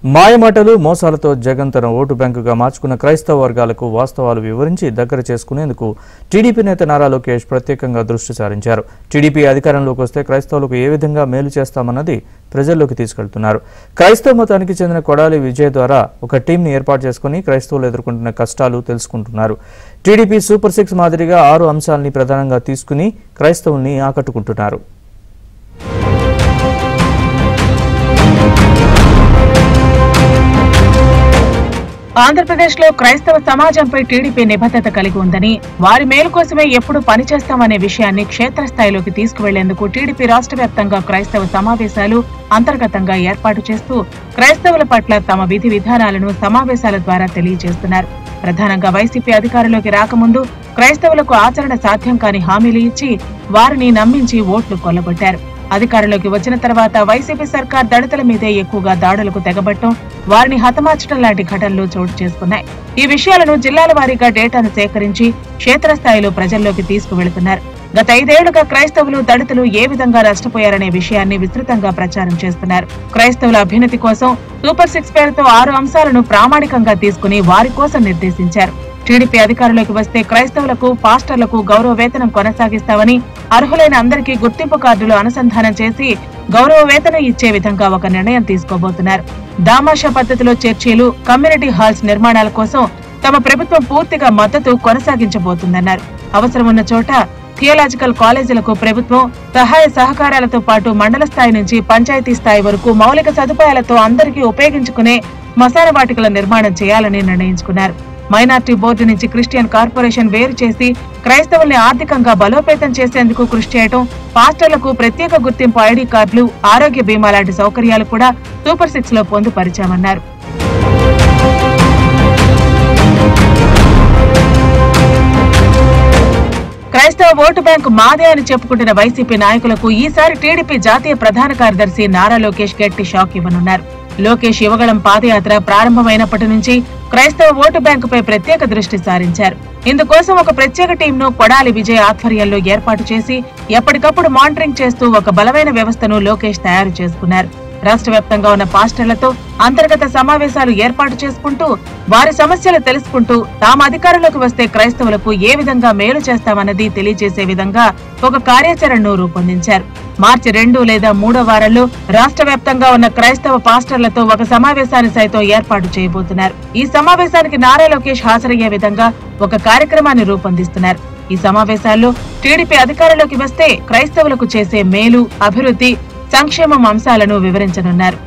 మాయమాటలు మోసాలతో జగన్ తన ఓటు బ్యాంకుగా మార్చుకున్న క్రైస్తవ వర్గాలకు వాస్తవాలు వివరించి దగ్గర చేసుకునేందుకు టీడీపీ నేత నారా లోకేష్ ప్రత్యేకంగా దృష్టి సారించారు. టీడీపీ అధికారంలోకి వస్తే క్రైస్తవులకు ఏ విధంగా మేలు చేస్తామన్నది ప్రజల్లోకి తీసుకెళ్తున్నారు. క్రైస్తవ మతానికి చెందిన కొడాలి విజయ్ ద్వారా ఒక టీంని ఏర్పాటు చేసుకుని క్రైస్తవులు ఎదుర్కొంటున్న కష్టాలు తెలుసుకుంటున్నారు. టీడీపీ సూపర్ 6 మాదిరిగా 6 అంశాలని ప్రధానంగా తీసుకుని క్రైస్తవుల్ని ఆకట్టుకుంటున్నారు. ఆంధ్రప్రదేశ్ లో క్రైస్తవ సమాజంపై టీడీపీ నిబద్ధత కలిగి ఉందని, వారి మేలు కోసమే ఎప్పుడు పనిచేస్తామనే విషయాన్ని క్షేత్రస్థాయిలోకి తీసుకువెళ్లేందుకు టీడీపీ రాష్ట్ర వ్యాప్తంగా క్రైస్తవ సమావేశాలు అంతర్గతంగా ఏర్పాటు చేస్తూ క్రైస్తవుల పట్ల తమ విధి విధానాలను సమావేశాల ద్వారా తెలియజేస్తున్నారు. ప్రధానంగా వైసీపీ అధికారంలోకి రాకముందు క్రైస్తవులకు ఆచరణ సాధ్యం కాని హామీలు ఇచ్చి వారిని నమ్మించి ఓట్లు కొల్లగొట్టారు. అధికారంలోకి వచ్చిన తర్వాత వైసీపీ సర్కార్ దళితుల మీదే ఎక్కువగా దాడులకు తెగబట్టడం, వారిని హతమార్చడం లాంటి ఘటనలు చోటు చేసుకున్నాయి. ఈ విషయాలను జిల్లాల వారీగా డేటాను సేకరించి క్షేత్రస్థాయిలో ప్రజల్లోకి తీసుకువెళుతున్నారు. గత 5 ఏళ్లుగా క్రైస్తవులు దళితులు ఏ విధంగా నష్టపోయారనే విషయాన్ని విస్తృతంగా ప్రచారం చేస్తున్నారు. క్రైస్తవుల అభ్యున్నతి కోసం సూపర్ 6 పేరుతో 6 అంశాలను ప్రామాణికంగా తీసుకుని వారి కోసం నిర్దేశించారు. టీడీపీ అధికారంలోకి వస్తే క్రైస్తవులకు, పాస్టర్లకు గౌరవ వేతనం కొనసాగిస్తామని, అర్హులైన అందరికీ గుర్తింపు కార్డులు అనుసంధానం చేసి గౌరవ వేతనం ఇచ్చే విధంగా ఒక నిర్ణయం తీసుకోబోతున్నారు. దామాషా పద్ధతిలో చర్చీలు, కమ్యూనిటీ హాల్స్ నిర్మాణాల కోసం తమ ప్రభుత్వం పూర్తిగా మద్దతు కొనసాగించబోతుందన్నారు. అవసరం ఉన్న చోట థియోలాజికల్ కాలేజీలకు ప్రభుత్వం సహాయ సహకారాలతో పాటు మండల స్థాయి నుంచి పంచాయతీ స్థాయి వరకు మౌలిక సదుపాయాలతో అందరికీ ఉపయోగించుకునే శ్మశాన వాటికల నిర్మాణం చేయాలని నిర్ణయించుకున్నారు. మైనార్టీ బోర్డు నుంచి క్రిస్టియన్ కార్పొరేషన్ వేరు చేసి క్రైస్తవుల్ని ఆర్థికంగా బలోపేతం చేసేందుకు కృషి చేయడం, పాస్టర్లకు ప్రత్యేక గుర్తింపు ఐడి కార్డులు, ఆరోగ్య బీమా లాంటి సౌకర్యాలు కూడా సూపర్ 6 లో పొందుపరిచామన్నారు. క్రైస్తవ ఓటు బ్యాంకు మాదే అని చెప్పుకుంటున్న వైసీపీ నాయకులకు ఈసారి టీడీపీ జాతీయ ప్రధాన కార్యదర్శి నారా లోకేష్ గట్టి షాక్ ఇవ్వనున్నారు. లోకేష్ యువగళం పాదయాత్ర ప్రారంభమైనప్పటి నుంచి క్రైస్తవ ఓటు బ్యాంకుపై ప్రత్యేక దృష్టి సారించారు. ఇందుకోసం ఒక ప్రత్యేక టీంను కొడాలి విజయ్ ఆధ్వర్యంలో ఏర్పాటు చేసి ఎప్పటికప్పుడు మానిటరింగ్ చేస్తూ ఒక బలమైన వ్యవస్థను లోకేష్ తయారు చేసుకున్నారు. రాష్ట్ర వ్యాప్తంగా ఉన్న పాస్టర్లతో అంతర్గత సమావేశాలు ఏర్పాటు చేసుకుంటూ వారి సమస్యలు తెలుసుకుంటూ తాము అధికారంలోకి వస్తే క్రైస్తవులకు ఏ విధంగా మేలు చేస్తామన్నది తెలియజేసే విధంగా ఒక కార్యాచరణను రూపొందించారు. మార్చి 2 లేదా 3వ వారంలో రాష్ట్ర వ్యాప్తంగా ఉన్న క్రైస్తవ పాస్టర్లతో ఒక సమావేశాన్ని సైతం ఏర్పాటు చేయబోతున్నారు. ఈ సమావేశానికి నారా లోకేష్ హాజరయ్యే విధంగా ఒక కార్యక్రమాన్ని రూపొందిస్తున్నారు. ఈ సమావేశాల్లో టీడీపీ అధికారంలోకి వస్తే క్రైస్తవులకు చేసే మేలు, అభివృద్ధి, సంక్షేమం అంశాలను వివరించనున్నారు.